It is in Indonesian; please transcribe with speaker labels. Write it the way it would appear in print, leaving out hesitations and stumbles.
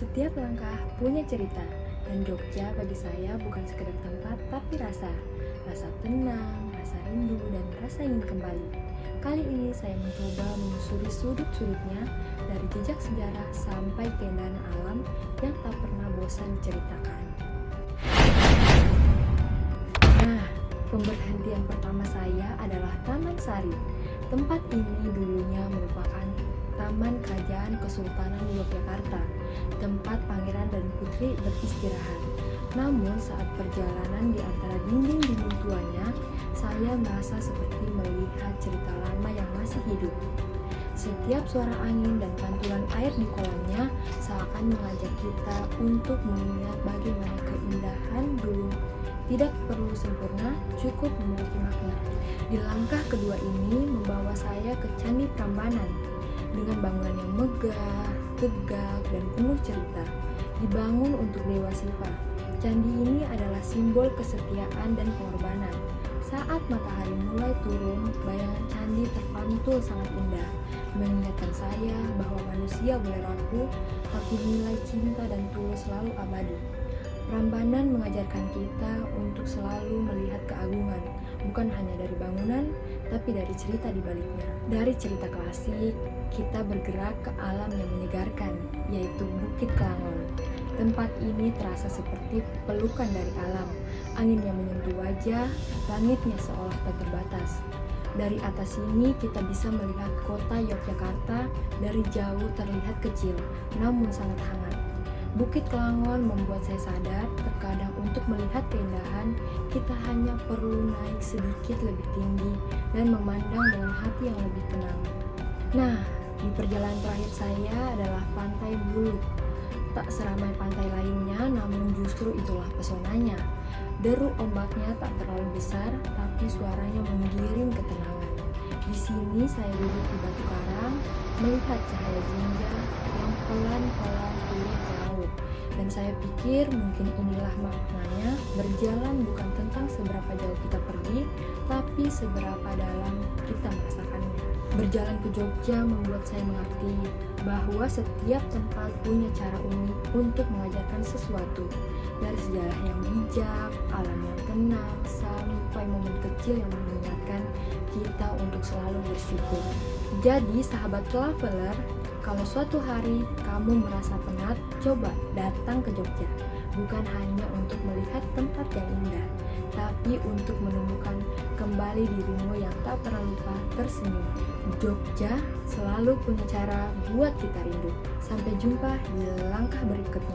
Speaker 1: Setiap langkah punya cerita, dan Jogja bagi saya bukan sekedar tempat tapi rasa. Rasa tenang, rasa rindu, dan rasa ingin kembali. Kali ini saya mencoba menyusuri sudut-sudutnya dari jejak sejarah sampai keindahan alam yang tak pernah bosan diceritakan. Nah, pemberhentian pertama saya adalah Taman Sari. Tempat ini dulunya merupakan Taman Kerajaan Kesultanan Yogyakarta, tempat pangeran dan putri beristirahat. Namun saat perjalanan di antara dinding-dinding tuanya, saya merasa seperti melihat cerita lama yang masih hidup. Setiap suara angin dan pantulan air di kolamnya seakan mengajak kita untuk mengingat bagaimana keindahan dulu tidak perlu sempurna, cukup memiliki makna. Di langkah kedua ini membawa saya ke Candi Prambanan dengan bangunan yang megah, tegak, dan penuh cerita. Dibangun untuk Dewa Siwa, candi ini adalah simbol kesetiaan dan pengorbanan. Saat matahari mulai turun, bayangan candi terpantul sangat indah, mengingatkan saya bahwa manusia boleh rapuh, tapi nilai cinta dan tulus selalu abadi. Prambanan mengajarkan kita untuk selalu melihat keagungan, bukan hanya dari bangunan, tapi dari cerita di baliknya. Dari cerita klasik, kita bergerak ke alam yang menyegarkan, yaitu Bukit Kelangon. Tempat ini terasa seperti pelukan dari alam, angin yang menyentuh wajah, langitnya seolah tak terbatas. Dari atas sini kita bisa melihat kota Yogyakarta dari jauh terlihat kecil, namun sangat hangat. Bukit Kelangon membuat saya sadar, terkadang untuk melihat keindahan, kita hanya perlu naik sedikit lebih tinggi dan memandang dengan hati yang lebih tenang. Nah, di perjalanan terakhir saya adalah Pantai Bulu. Tak seramai pantai lainnya, namun justru itulah pesonanya. Deru ombaknya tak terlalu besar, tapi suaranya menggiring ketenangan. Di sini saya duduk di batu karang, melihat cahaya senja yang pelan-pelan turun ke laut. Dan saya pikir mungkin inilah maknanya, berjalan bukan tentang seberapa jauh kita pergi, tapi seberapa dalam kita merasakannya. Berjalan ke Jogja membuat saya mengerti bahwa setiap tempat punya cara unik untuk mengajarkan sesuatu. Dari sejarah yang bijak, alam yang tenang, sampai momen kecil yang mengingatkan kita untuk selalu bersyukur. Jadi sahabat traveler, kalau suatu hari kamu merasa penat, coba datang ke Jogja. Bukan hanya untuk melihat tempat yang indah, tapi untuk menemukan kembali dirimu yang tak pernah lupa tersenyum. Jogja selalu punya cara buat kita rindu. Sampai jumpa di langkah berikutnya.